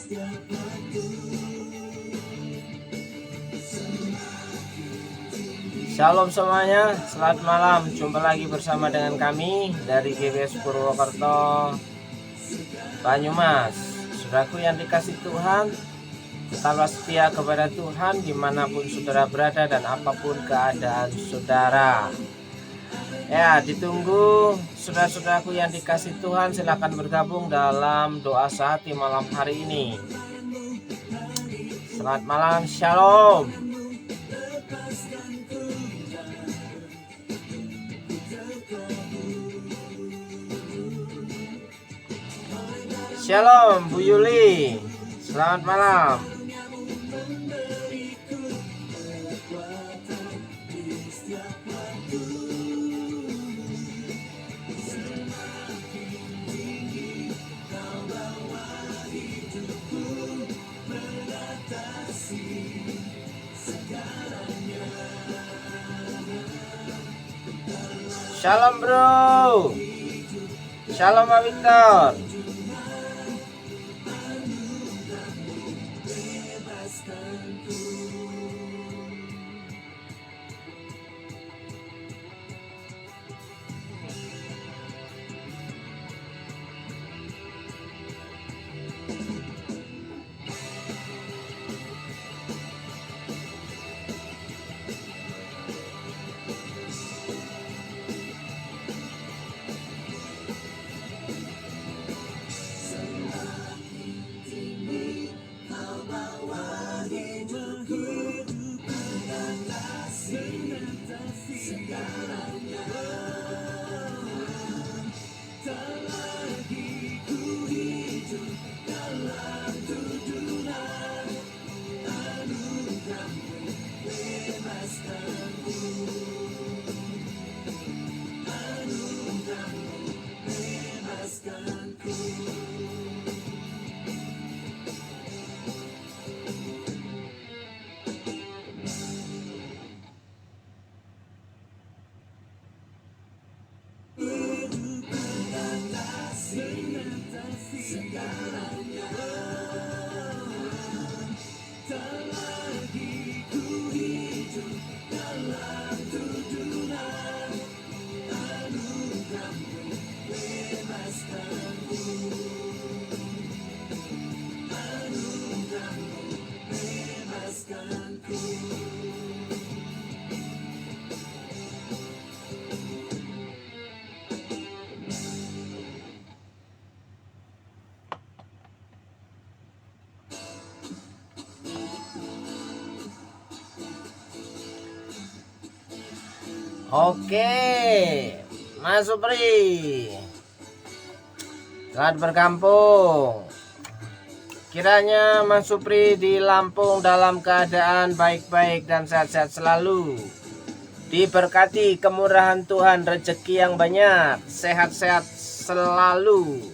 Shalom semuanya, selamat malam. Jumpa lagi bersama dengan kami dari GBS Purwokerto, Banyumas. Saudaraku yang dikasih Tuhan, tetaplah setia kepada Tuhan dimanapun saudara berada dan apapun keadaan saudara. Ya, ditunggu saudara-saudaraku yang dikasih Tuhan, silakan bergabung dalam doa sehati malam hari ini. Selamat malam, shalom. Shalom Bu Yuli, selamat malam. Shalom bro, shalom Pak Victor. Oke, Mas Supri, selamat berkampung. Kiranya Mas Supri di Lampung dalam keadaan baik-baik dan sehat-sehat selalu. Diberkati kemurahan Tuhan, rezeki yang banyak, sehat-sehat selalu.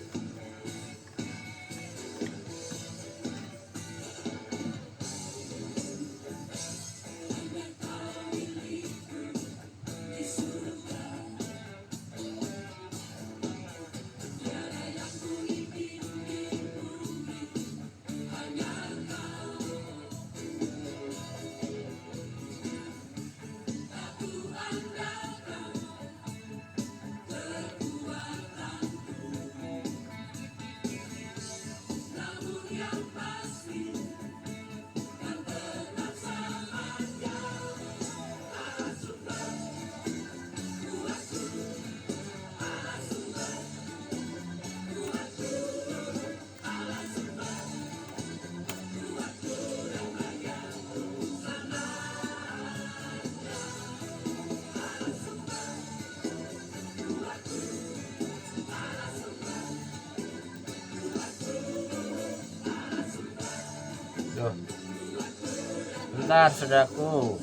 Bentar saudaraku.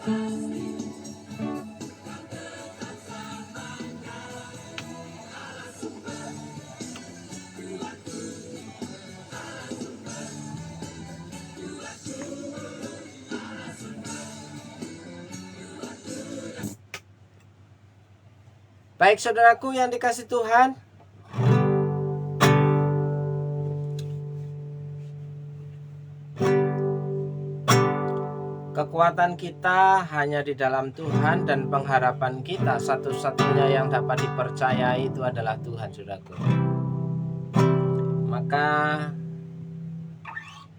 Baik saudaraku yang dikasih Tuhan, kekuatan kita hanya di dalam Tuhan, dan pengharapan kita satu-satunya yang dapat dipercayai itu adalah Tuhan, saudaraku. Maka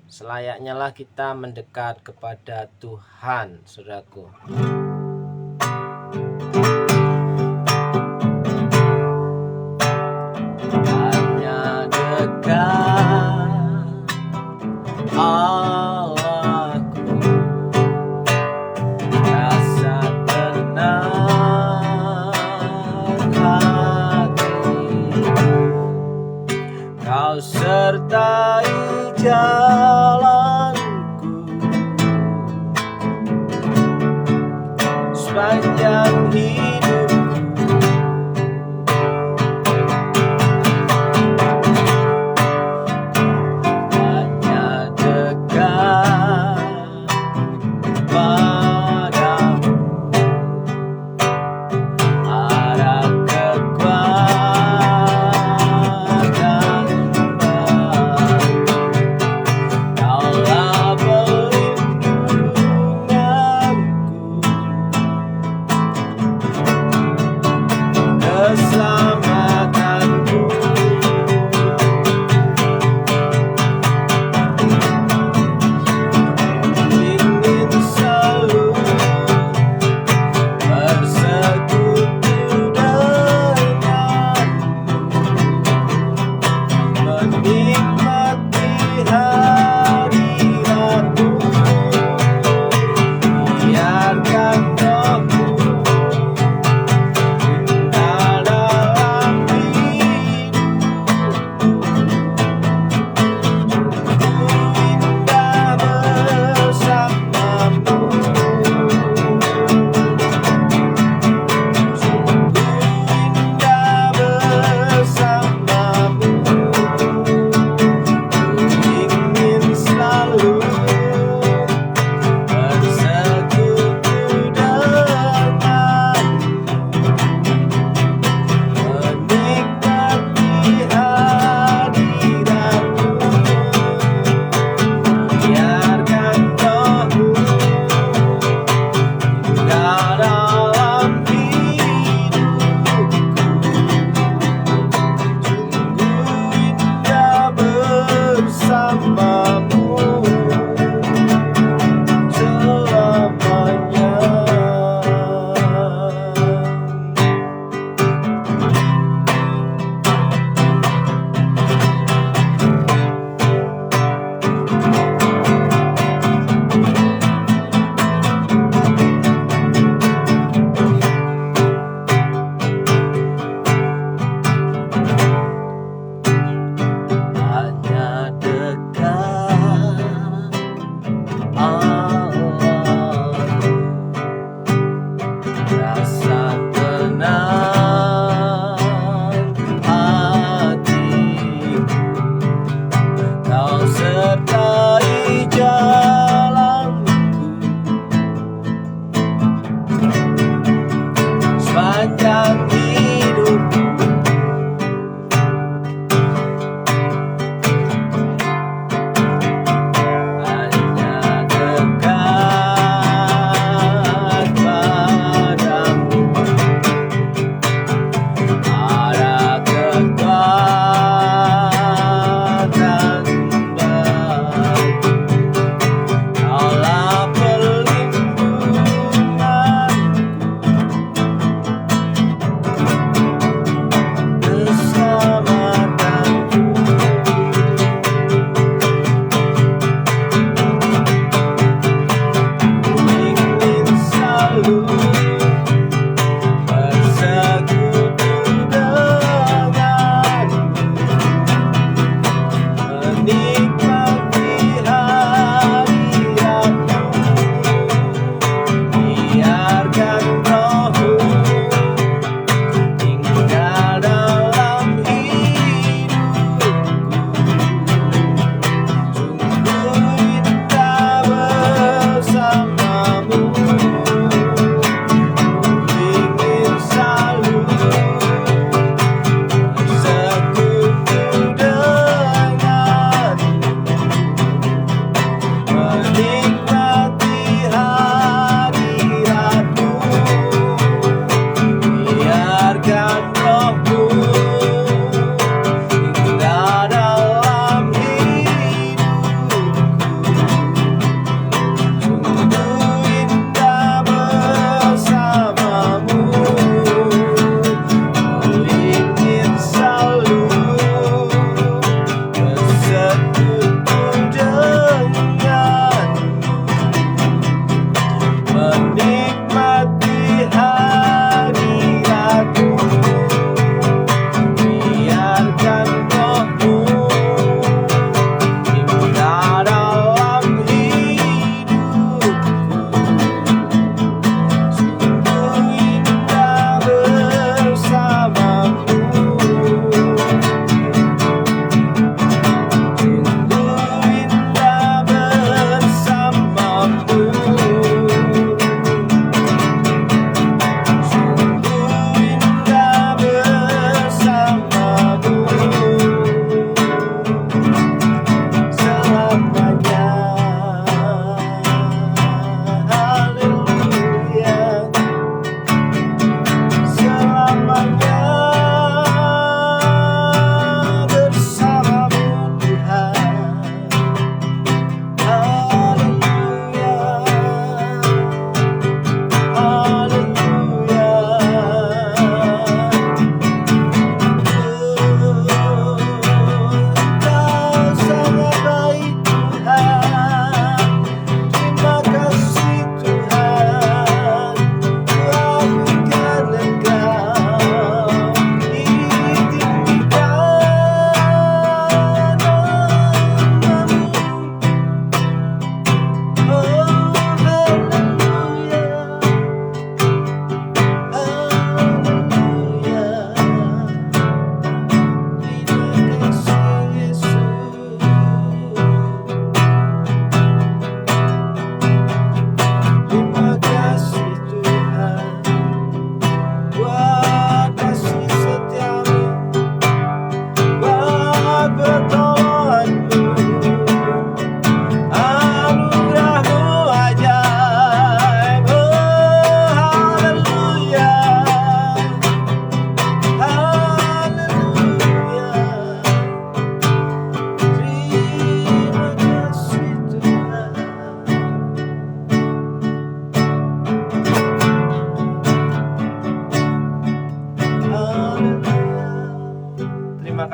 selayaknya lah kita mendekat kepada Tuhan, saudaraku. Hanya dekat Allahku, rasa tenang hatiku, Kau sertai jalanku sepanjang hidupku. Hanya dekat padamu, arah kekuatan baru. Kaulah pelindunganku, keselamatanku. Ingin selalu bersekutu denganmu, menikmati hadiratmu. Biarkan rohmu tinggal dalam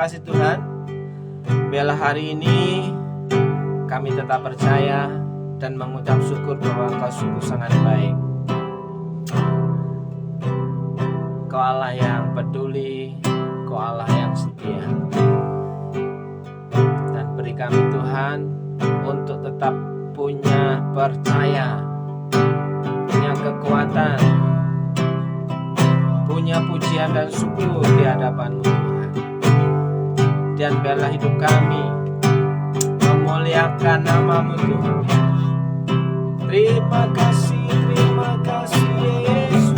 kasih Tuhan, biarlah hari ini kami tetap percaya dan mengucap syukur bahwa Engkau sungguh sangat baik. Kau Allah yang peduli, Kau Allah yang setia. Dan beri kami Tuhan untuk tetap punya percaya, punya kekuatan, punya pujian dan syukur di hadapan-Mu Tuhan. Dan biarlah hidup kami memuliakan nama-Mu Tuhan. Terima kasih Yesus.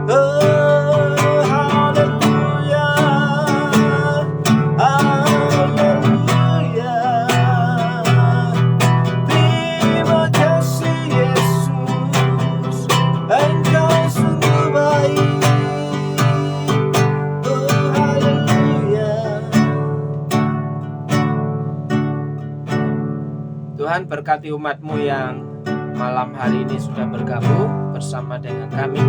Oh, haleluya, haleluya. Terima kasih Yesus, Engkau sungguh baik. Oh, haleluya. Tuhan berkati umat-Mu yang malam hari ini sudah bergabung bersama dengan kami.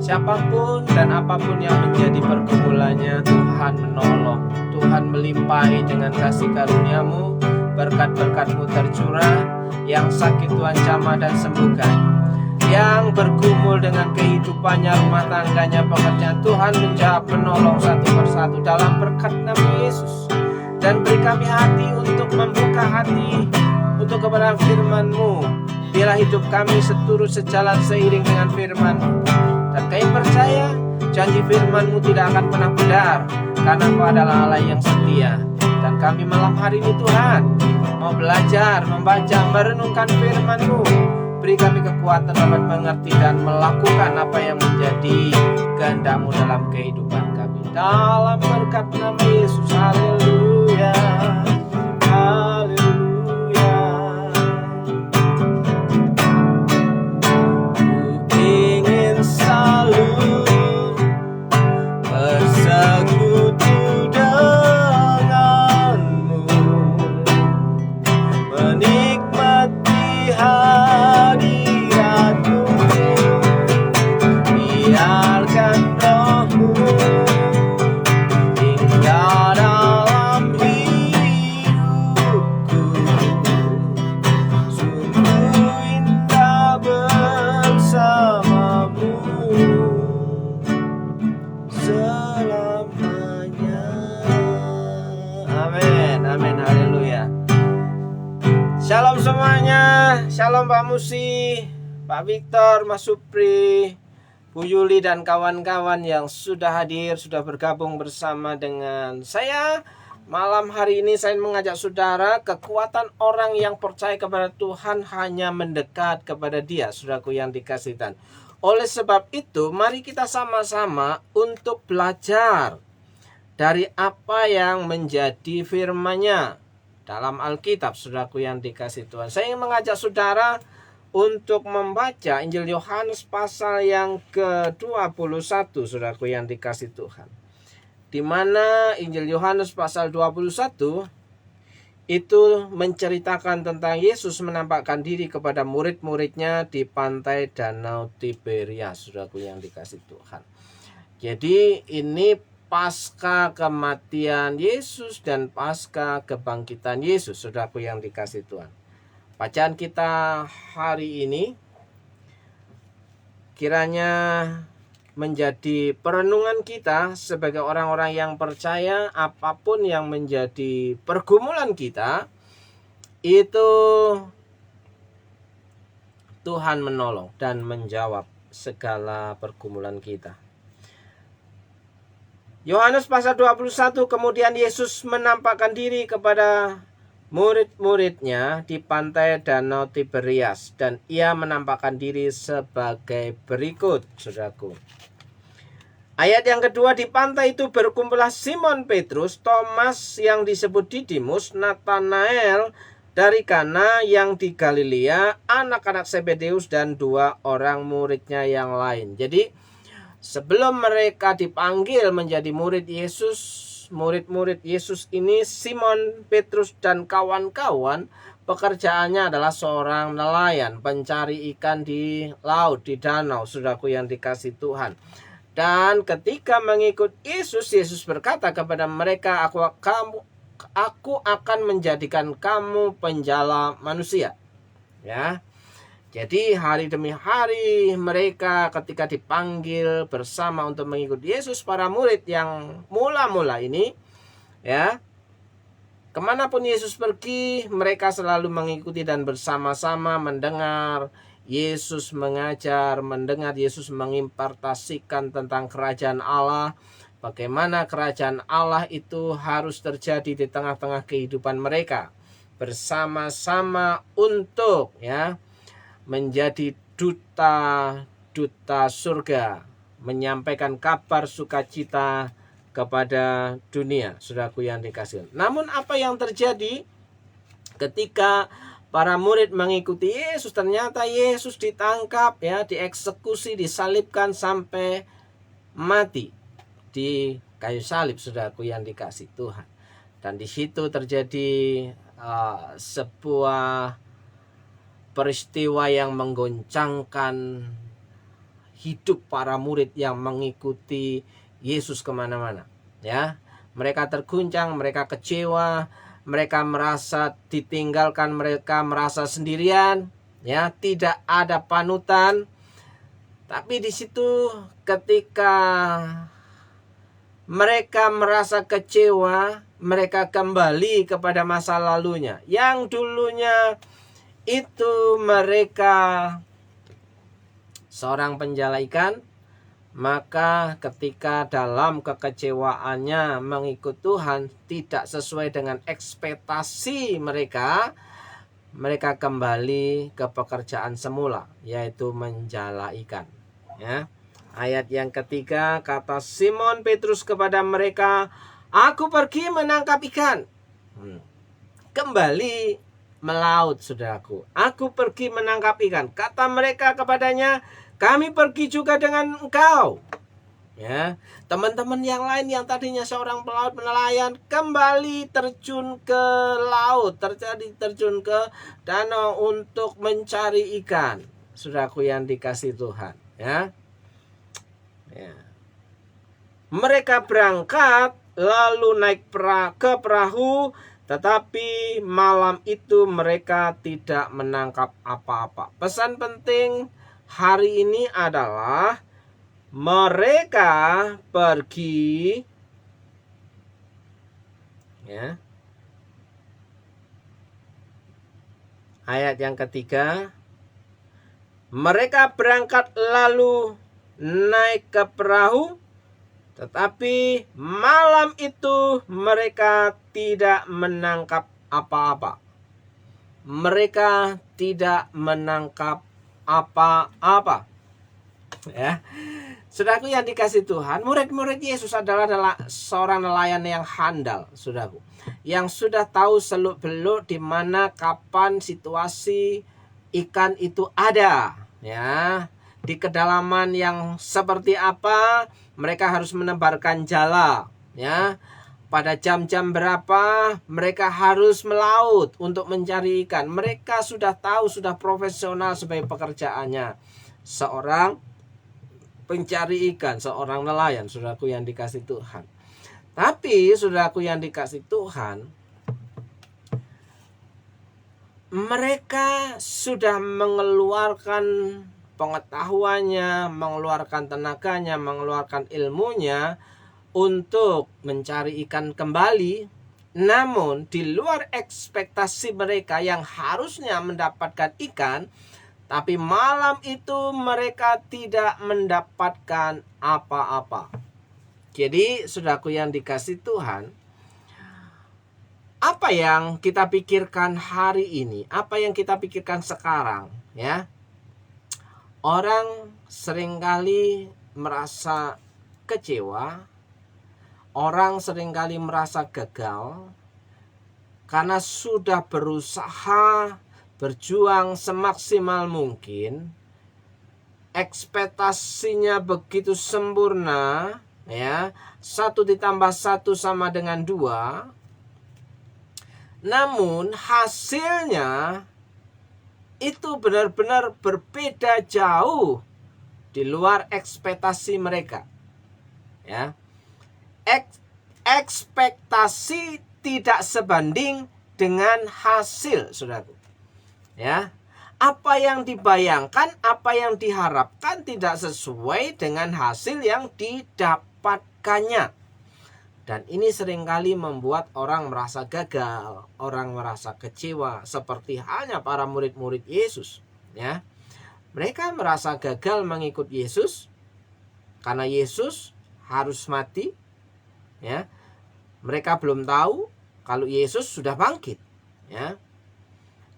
Siapapun dan apapun yang menjadi pergumulannya, Tuhan menolong, Tuhan melimpahi dengan kasih karunia-Mu, berkat-berkat-Mu tercurah. Yang sakit Tuhan jamah dan sembuhkan, yang bergumul dengan kehidupannya, rumah tangganya, pekerjaan, Tuhan menjawab, menolong satu persatu dalam berkat nama Yesus. Dan beri kami hati untuk membuka hati untuk kepada firman-Mu. Biarlah hidup kami seturut sejalan seiring dengan firman-Mu. Dan kami percaya janji firman-Mu tidak akan pernah benar, karena Kau adalah Allah yang setia. Dan kami malam hari ini Tuhan mau belajar, membaca, merenungkan firman-Mu. Beri kami kekuatan dapat mengerti dan melakukan apa yang menjadi kehendak-Mu dalam kehidupan kami. Dalam berkat nama Yesus, haleluya, haleluya. Ku ingin selalu bersekutu denganmu, menikmati hadirat-Mu. Biarkan Roh-Mu tinggal dalam hidupku. Sungguh indah bersama-Mu selamanya. Amin, amin, haleluya. Shalom semuanya, shalom Pak Musi, Pak Victor, Mas Supri, Bu Yuli dan kawan-kawan yang sudah hadir, sudah bergabung bersama dengan saya. Malam hari ini saya mengajak saudara, kekuatan orang yang percaya kepada Tuhan hanya mendekat kepada Dia, saudaraku yang dikasihi Tuhan. Oleh sebab itu, mari kita sama-sama untuk belajar dari apa yang menjadi firman-Nya dalam Alkitab, saudaraku yang dikasihi Tuhan. Saya ingin mengajak saudara untuk membaca Injil Yohanes pasal yang ke-21, saudaraku yang dikasihi Tuhan. Di mana Injil Yohanes pasal 21 itu menceritakan tentang Yesus menampakkan diri kepada murid-muridnya di pantai Danau Tiberias, saudaraku yang dikasihi Tuhan. Jadi ini pasca kematian Yesus dan pasca kebangkitan Yesus, saudaraku yang dikasihi Tuhan. Bacaan kita hari ini kiranya menjadi perenungan kita sebagai orang-orang yang percaya. Apapun yang menjadi pergumulan kita, itu Tuhan menolong dan menjawab segala pergumulan kita. Yohanes pasal 21, kemudian Yesus menampakkan diri kepada murid-muridnya di pantai Danau Tiberias, dan Ia menampakkan diri sebagai berikut, saudaraku. Ayat yang kedua, di pantai itu berkumpullah Simon Petrus, Thomas yang disebut Didimus, Nathanael dari Kana yang di Galilea, anak-anak Zebedeus, dan 2 orang muridnya yang lain. Jadi sebelum mereka dipanggil menjadi murid Yesus, murid-murid Yesus ini, Simon Petrus dan kawan-kawan, pekerjaannya adalah seorang nelayan, pencari ikan di laut, di danau, saudaraku yang dikasihi Tuhan. Dan ketika mengikut Yesus, Yesus berkata kepada mereka, aku akan menjadikan kamu penjala manusia. Ya. Jadi hari demi hari mereka ketika dipanggil bersama untuk mengikut Yesus, para murid yang mula-mula ini, ya, kemanapun Yesus pergi, mereka selalu mengikuti dan bersama-sama mendengar Yesus mengajar, mendengar Yesus mengimpartasikan tentang kerajaan Allah, bagaimana kerajaan Allah itu harus terjadi di tengah-tengah kehidupan mereka, bersama-sama untuk menjadi duta surga, menyampaikan kabar sukacita kepada dunia, saudaraku yang dikasihi. Namun apa yang terjadi ketika para murid mengikuti Yesus? Ternyata Yesus ditangkap, dieksekusi, disalibkan sampai mati di kayu salib, saudaraku yang dikasihi Tuhan. Dan di situ terjadi sebuah peristiwa yang menggoncangkan hidup para murid yang mengikuti Yesus kemana-mana. Ya, mereka terguncang, mereka kecewa, mereka merasa ditinggalkan, mereka merasa sendirian, tidak ada panutan. Tapi di situ ketika mereka merasa kecewa, mereka kembali kepada masa lalunya. Yang dulunya itu mereka seorang penjala ikan, maka ketika dalam kekecewaannya mengikut Tuhan tidak sesuai dengan ekspektasi mereka, mereka kembali ke pekerjaan semula, yaitu menjala ikan. Ayat yang ketiga, kata Simon Petrus kepada mereka, "Aku pergi menangkap ikan." Kembali melaut, saudaraku. "Aku pergi menangkap ikan." Kata mereka kepadanya, "Kami pergi juga dengan engkau." Teman-teman yang lain yang tadinya seorang pelaut nelayan kembali terjun ke laut, terjun ke danau untuk mencari ikan, saudaraku yang dikasihi Tuhan. Mereka berangkat lalu naik ke perahu, tetapi malam itu mereka tidak menangkap apa-apa. Pesan penting hari ini adalah mereka pergi ayat yang ketiga, mereka berangkat lalu naik ke perahu, tetapi malam itu mereka tidak menangkap apa-apa. Mereka tidak menangkap apa-apa. Saudaraku yang dikasihi Tuhan, murid-murid Yesus adalah seorang nelayan yang handal, saudaraku, yang sudah tahu seluk-beluk di mana kapan situasi ikan itu ada, di kedalaman yang seperti apa mereka harus menebarkan jala, pada jam-jam berapa mereka harus melaut untuk mencari ikan. Mereka sudah tahu, sudah profesional sebagai pekerjaannya seorang pencari ikan, seorang nelayan, saudaraku yang dikasihi Tuhan. Tapi saudaraku yang dikasihi Tuhan, mereka sudah mengeluarkan pengetahuannya, mengeluarkan tenaganya, mengeluarkan ilmunya untuk mencari ikan kembali. Namun di luar ekspektasi mereka yang harusnya mendapatkan ikan, tapi malam itu mereka tidak mendapatkan apa-apa. Jadi saudaraku yang dikasihi Tuhan, apa yang kita pikirkan hari ini, apa yang kita pikirkan sekarang, orang seringkali merasa kecewa, orang seringkali merasa gagal karena sudah berusaha berjuang semaksimal mungkin, ekspektasinya begitu sempurna, 1 ditambah 1 sama dengan 2. Namun hasilnya itu benar-benar berbeda jauh di luar ekspektasi mereka. Ya. Ekspektasi tidak sebanding dengan hasil, saudaraku. Ya. Apa yang dibayangkan, apa yang diharapkan tidak sesuai dengan hasil yang didapatkannya. Dan ini seringkali membuat orang merasa gagal, orang merasa kecewa, seperti halnya para murid-murid Yesus. Ya. Mereka merasa gagal mengikut Yesus karena Yesus harus mati. Ya. Mereka belum tahu kalau Yesus sudah bangkit. Ya.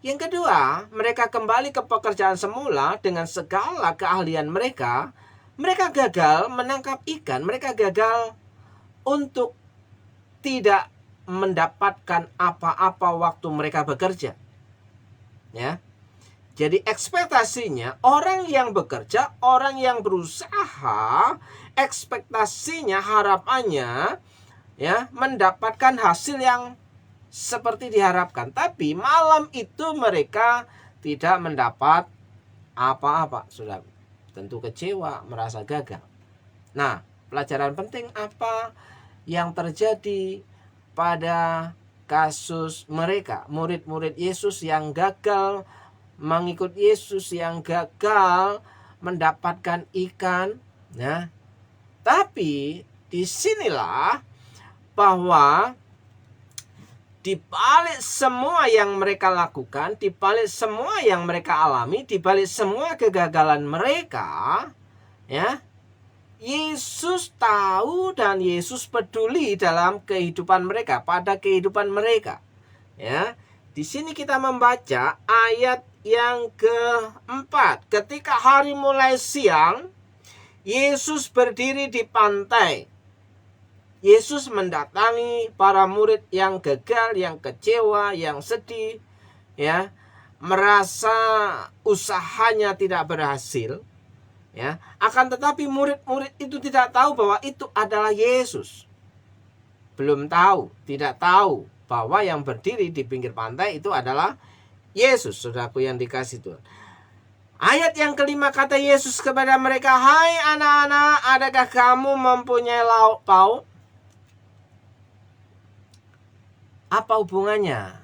Yang kedua, mereka kembali ke pekerjaan semula dengan segala keahlian mereka. Mereka gagal menangkap ikan, mereka gagal untuk tidak mendapatkan apa-apa waktu mereka bekerja. Ya. Jadi ekspektasinya orang yang bekerja, orang yang berusaha, ekspektasinya, harapannya ya mendapatkan hasil yang seperti diharapkan. Tapi malam itu mereka tidak mendapat apa-apa, sudah tentu kecewa, merasa gagal. Nah, pelajaran penting apa yang terjadi pada kasus mereka, murid-murid Yesus yang gagal mengikut Yesus, yang gagal mendapatkan ikan. Nah, tapi disinilah bahwa di balik semua yang mereka lakukan, di balik semua yang mereka alami, di balik semua kegagalan mereka, ya, Yesus tahu dan Yesus peduli dalam kehidupan mereka, pada kehidupan mereka. Ya, di sini kita membaca ayat yang keempat. Ketika hari mulai siang, Yesus berdiri di pantai. Yesus mendatangi para murid yang gagal, yang kecewa, yang sedih, ya, merasa usahanya tidak berhasil. Ya, akan tetapi murid-murid itu tidak tahu bahwa itu adalah Yesus. Belum tahu, tidak tahu bahwa yang berdiri di pinggir pantai itu adalah Yesus, saudaraku yang dikasihi Tuhan. Ayat yang kelima, kata Yesus kepada mereka, "Hai anak-anak, adakah kamu mempunyai lauk pauk?" Apa hubungannya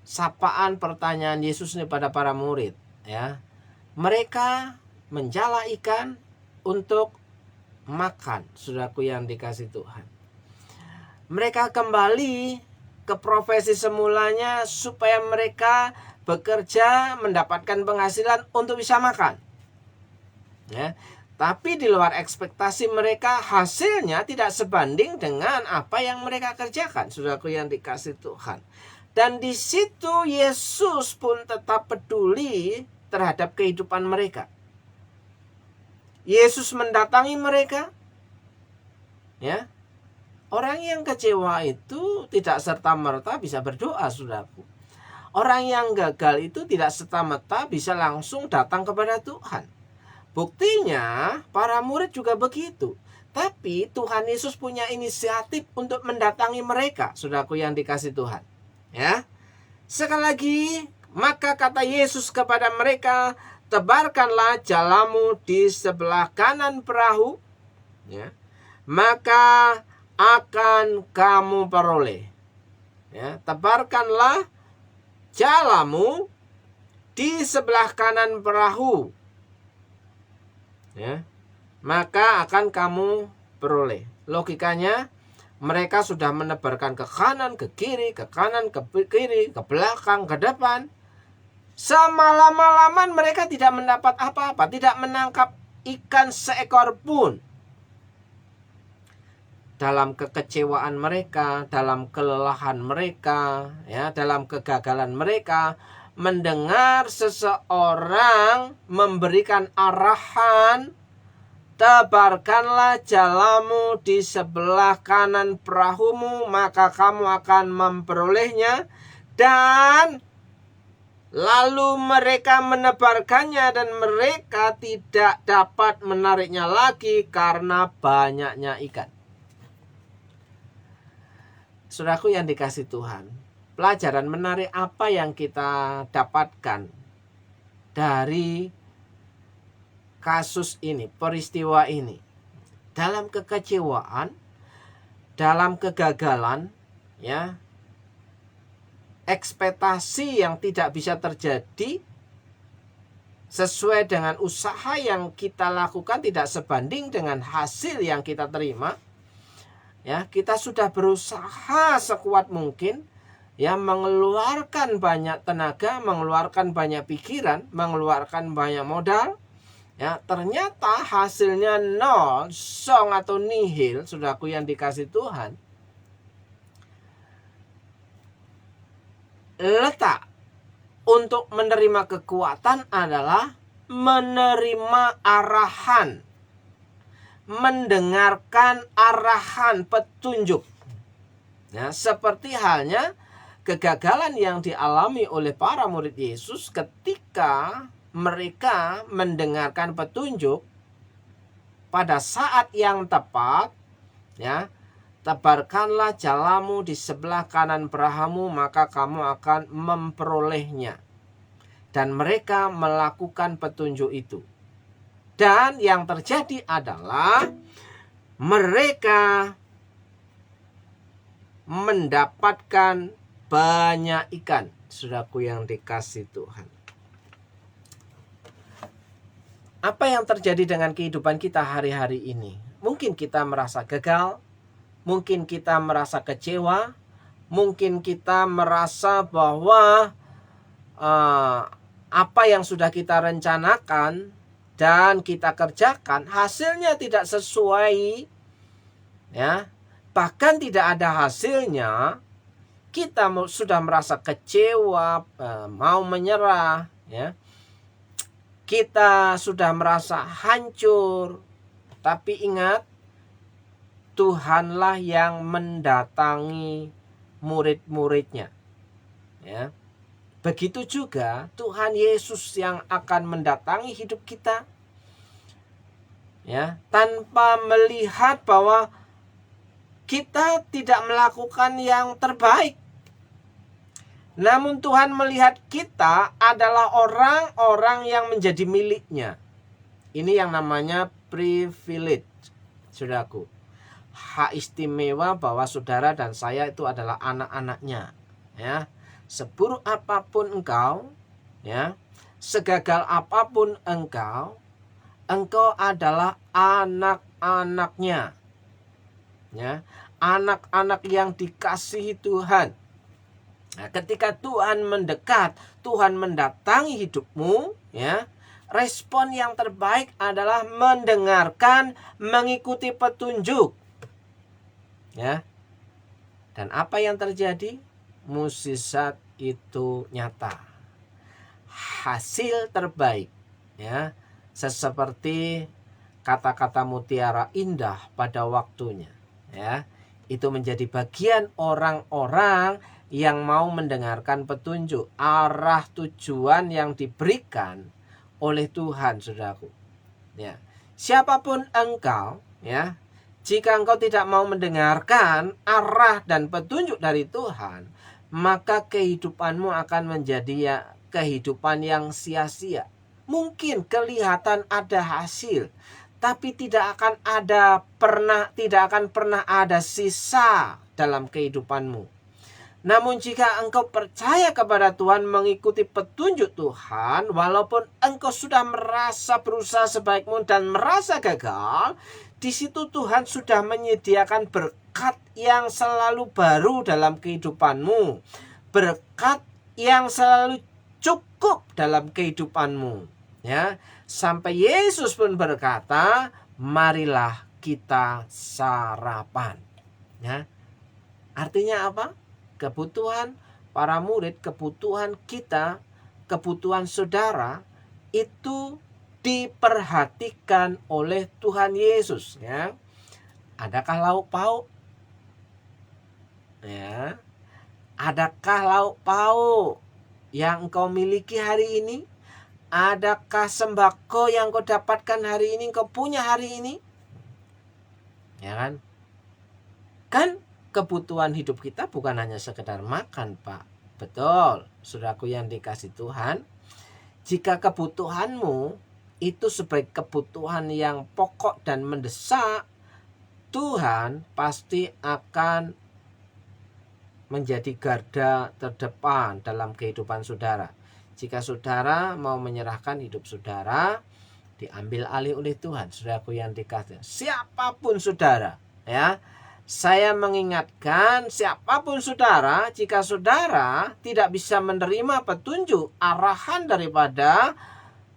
sapaan pertanyaan Yesus ini pada para murid? Ya, mereka menjala ikan untuk makan, saudaraku yang dikasihi Tuhan. Mereka kembali ke profesi semulanya supaya mereka bekerja mendapatkan penghasilan untuk bisa makan. Ya, tapi di luar ekspektasi mereka, hasilnya tidak sebanding dengan apa yang mereka kerjakan, saudaraku yang dikasihi Tuhan. Dan di situ Yesus pun tetap peduli terhadap kehidupan mereka. Yesus mendatangi mereka. Ya. Orang yang kecewa itu tidak serta-merta bisa berdoa, saudaraku. Orang yang gagal itu tidak serta-merta bisa langsung datang kepada Tuhan. Buktinya para murid juga begitu. Tapi Tuhan Yesus punya inisiatif untuk mendatangi mereka, saudaraku yang dikasihi Tuhan. Ya. Sekali lagi, maka kata Yesus kepada mereka, "Tebarkanlah jalamu di sebelah kanan perahu, ya, maka akan kamu peroleh." Ya, tebarkanlah jalamu di sebelah kanan perahu, ya, maka akan kamu peroleh. Logikanya, mereka sudah menebarkan ke kanan, ke kiri, ke kanan, ke kiri, ke belakang, ke depan. Semalam-malaman mereka tidak mendapat apa-apa, tidak menangkap ikan seekor pun. Dalam kekecewaan mereka, dalam kelelahan mereka, ya, dalam kegagalan mereka, mendengar seseorang memberikan arahan, "Tebarkanlah jalamu di sebelah kanan perahumu, maka kamu akan memperolehnya." Dan lalu mereka menebarkannya dan mereka tidak dapat menariknya lagi karena banyaknya ikan. Saudaraku yang dikasihi Tuhan, pelajaran menarik apa yang kita dapatkan dari kasus ini, peristiwa ini? dalam kekecewaan, dalam kegagalan, ya, ekspektasi yang tidak bisa terjadi sesuai dengan usaha yang kita lakukan tidak sebanding dengan hasil yang kita terima. Ya, kita sudah berusaha sekuat mungkin, ya, mengeluarkan banyak tenaga, mengeluarkan banyak pikiran, mengeluarkan banyak modal. Ya, ternyata hasilnya nol, song atau nihil, saudaraku yang dikasih Tuhan. Letak untuk menerima kekuatan adalah menerima arahan, mendengarkan arahan petunjuk. Nah, seperti halnya kegagalan yang dialami oleh para murid Yesus ketika mereka mendengarkan petunjuk pada saat yang tepat, ya, tebarkanlah jalamu di sebelah kanan perahu, maka kamu akan memperolehnya. Dan mereka melakukan petunjuk itu. Dan yang terjadi adalah mereka mendapatkan banyak ikan, saudaraku yang dikasih Tuhan. Apa yang terjadi dengan kehidupan kita hari-hari ini? Mungkin kita merasa gagal, mungkin kita merasa kecewa, mungkin kita merasa bahwa apa yang sudah kita rencanakan dan kita kerjakan hasilnya tidak sesuai, ya, bahkan tidak ada hasilnya. Kita sudah merasa kecewa, mau menyerah, ya. Kita sudah merasa hancur. Tapi ingat, Tuhanlah yang mendatangi murid-muridnya, ya. Begitu juga Tuhan Yesus yang akan mendatangi hidup kita, ya, tanpa melihat bahwa kita tidak melakukan yang terbaik. Namun Tuhan melihat kita adalah orang-orang yang menjadi miliknya. Ini yang namanya privilege, saudaraku. Hak istimewa bahwa saudara dan saya itu adalah anak-anaknya, ya. Seburuk apapun engkau, ya, segagal apapun engkau adalah anak-anaknya, ya, anak-anak yang dikasihi Tuhan. Nah, ketika Tuhan mendekat, Tuhan mendatangi hidupmu, ya, respon yang terbaik adalah mendengarkan, mengikuti petunjuk, ya. Dan apa yang terjadi? Mukjizat itu nyata. Hasil terbaik, ya, seperti kata-kata mutiara indah pada waktunya, ya. Itu menjadi bagian orang-orang yang mau mendengarkan petunjuk, arah tujuan yang diberikan oleh Tuhan, saudaraku. Ya, siapapun engkau, ya, jika engkau tidak mau mendengarkan arah dan petunjuk dari Tuhan, maka kehidupanmu akan menjadi, ya, kehidupan yang sia-sia. Mungkin kelihatan ada hasil, tapi tidak akan pernah ada sisa dalam kehidupanmu. Namun jika engkau percaya kepada Tuhan, mengikuti petunjuk Tuhan, walaupun engkau sudah merasa berusaha sebaikmu dan merasa gagal, di situ Tuhan sudah menyediakan berkat yang selalu baru dalam kehidupanmu. Berkat yang selalu cukup dalam kehidupanmu, ya. Sampai Yesus pun berkata, marilah kita sarapan, ya. Artinya apa? Kebutuhan para murid, kebutuhan kita, kebutuhan saudara itu diperhatikan oleh Tuhan Yesus, ya. Adakah lauk pauk? Ya. Adakah lauk pauk yang engkau miliki hari ini? Adakah sembako yang kau dapatkan hari ini, kau punya hari ini? Ya kan? Kan kebutuhan hidup kita bukan hanya sekedar makan, Pak. Betul, saudaraku yang dikasih Tuhan. Jika kebutuhanmu itu sebagai kebutuhan yang pokok dan mendesak, Tuhan pasti akan menjadi garda terdepan dalam kehidupan saudara. Jika saudara mau menyerahkan hidup saudara, diambil alih oleh Tuhan. Saudaraku yang dikasihi, siapapun saudara, ya, saya mengingatkan siapapun saudara, jika saudara tidak bisa menerima petunjuk arahan daripada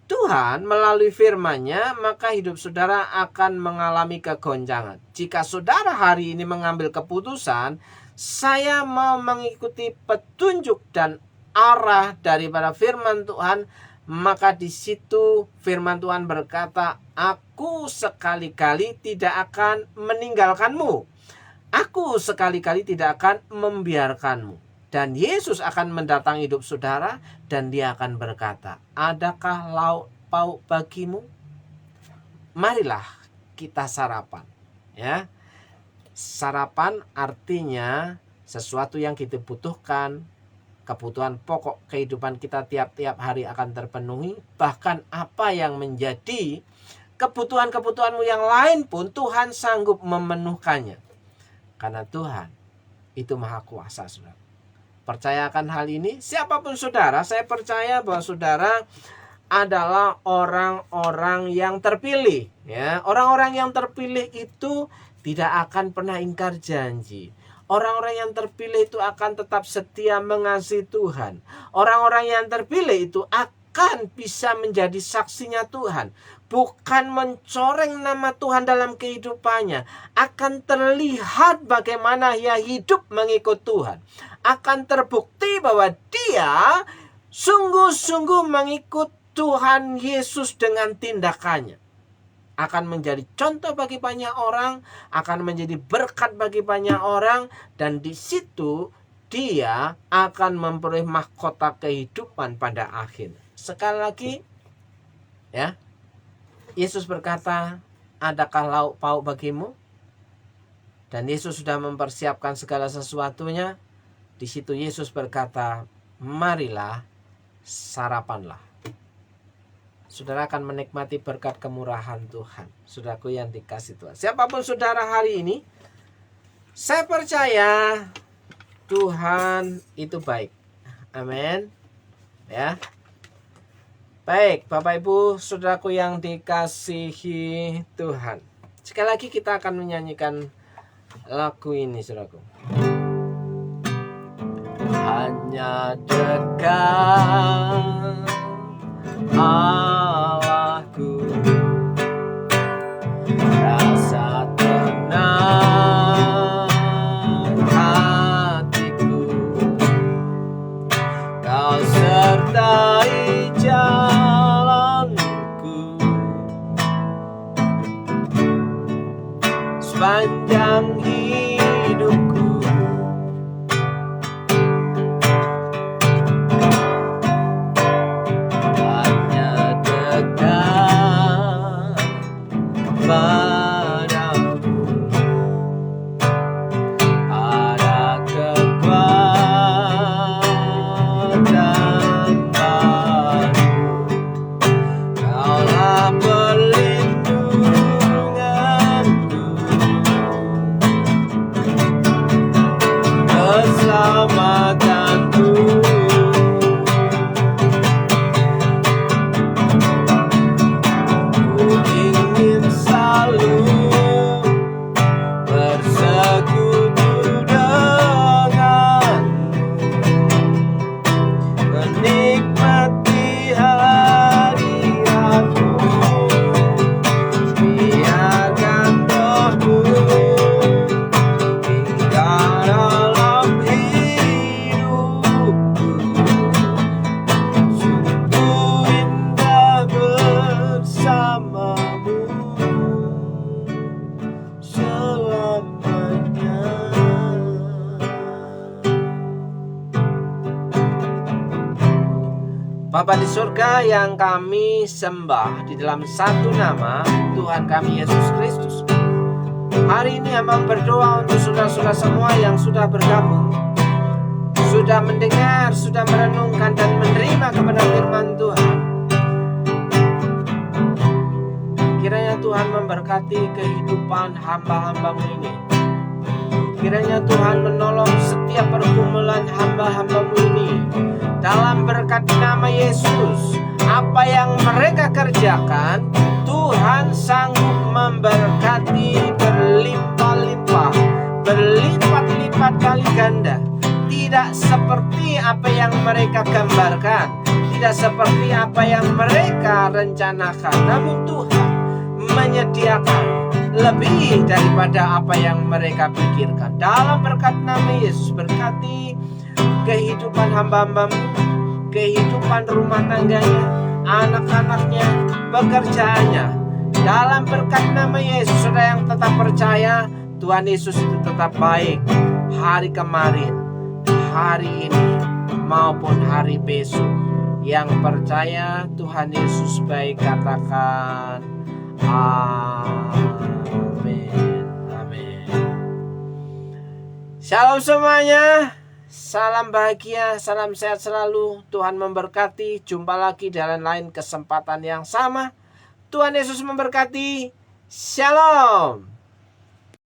Tuhan melalui firman-Nya, maka hidup saudara akan mengalami kegoncangan. Jika saudara hari ini mengambil keputusan, saya mau mengikuti petunjuk dan arah daripada firman Tuhan, maka di situ firman Tuhan berkata, aku sekali-kali tidak akan meninggalkanmu. Aku sekali-kali tidak akan membiarkanmu. Dan Yesus akan mendatangi hidup saudara dan dia akan berkata, adakah lauk pauk bagimu? Marilah kita sarapan. Ya, sarapan artinya sesuatu yang kita butuhkan, kebutuhan pokok kehidupan kita tiap-tiap hari akan terpenuhi. Bahkan apa yang menjadi kebutuhan-kebutuhanmu yang lain pun Tuhan sanggup memenuhkannya. Karena Tuhan itu maha kuasa, saudara. Percayakan hal ini, siapapun saudara, saya percaya bahwa saudara adalah orang-orang yang terpilih. Ya, orang-orang yang terpilih itu tidak akan pernah ingkar janji. Orang-orang yang terpilih itu akan tetap setia mengasihi Tuhan. Orang-orang yang terpilih itu akan bisa menjadi saksinya Tuhan. Bukan mencoreng nama Tuhan dalam kehidupannya. Akan terlihat bagaimana ia hidup mengikut Tuhan. Akan terbukti bahwa dia sungguh-sungguh mengikut Tuhan Yesus dengan tindakannya. Akan menjadi contoh bagi banyak orang, akan menjadi berkat bagi banyak orang, dan di situ dia akan memperoleh mahkota kehidupan pada akhir. Sekali lagi, ya, Yesus berkata, adakah lauk pauk bagimu? Dan Yesus sudah mempersiapkan segala sesuatunya. Di situ Yesus berkata, marilah sarapanlah. Saudara akan menikmati berkat kemurahan Tuhan. Saudaraku yang dikasihi Tuhan, siapapun saudara hari ini, saya percaya Tuhan itu baik. Amin. Ya. Baik, Bapak Ibu, saudaraku yang dikasihi Tuhan. Sekali lagi kita akan menyanyikan lagu ini, saudaraku. Hanya dekat Allahku, rasa tenang hatiku, Kau sertai jalanku sepanjang hidupku. Bapa di surga yang kami sembah di dalam satu nama Tuhan kami Yesus Kristus. Hari ini hamba berdoa untuk saudara-saudara semua yang sudah bergabung, sudah mendengar, sudah merenungkan dan menerima kebenaran firman Tuhan. Kiranya kiranya Tuhan memberkati kehidupan hamba-hambamu ini. Kiranya Tuhan menolong setiap pergumulan hamba-hambamu ini. Dalam berkat nama Yesus, apa yang mereka kerjakan, Tuhan sanggup memberkati berlimpah-limpah, berlipat-lipat kali ganda. Tidak seperti apa yang mereka gambarkan, tidak seperti apa yang mereka rencanakan, namun Tuhan menyediakan lebih daripada apa yang mereka pikirkan. Dalam berkat nama Yesus, berkati kehidupan hamba-hambamu, kehidupan rumah tangganya, anak-anaknya, pekerjaannya. Dalam berkat nama Yesus, saudara yang tetap percaya Tuhan Yesus itu tetap baik hari kemarin, hari ini, maupun hari besok. Yang percaya Tuhan Yesus baik, katakan amin. Amin. Shalom semuanya. Salam bahagia, salam sehat selalu. Tuhan memberkati. Jumpa lagi dalam lain kesempatan yang sama. Tuhan Yesus memberkati. Shalom.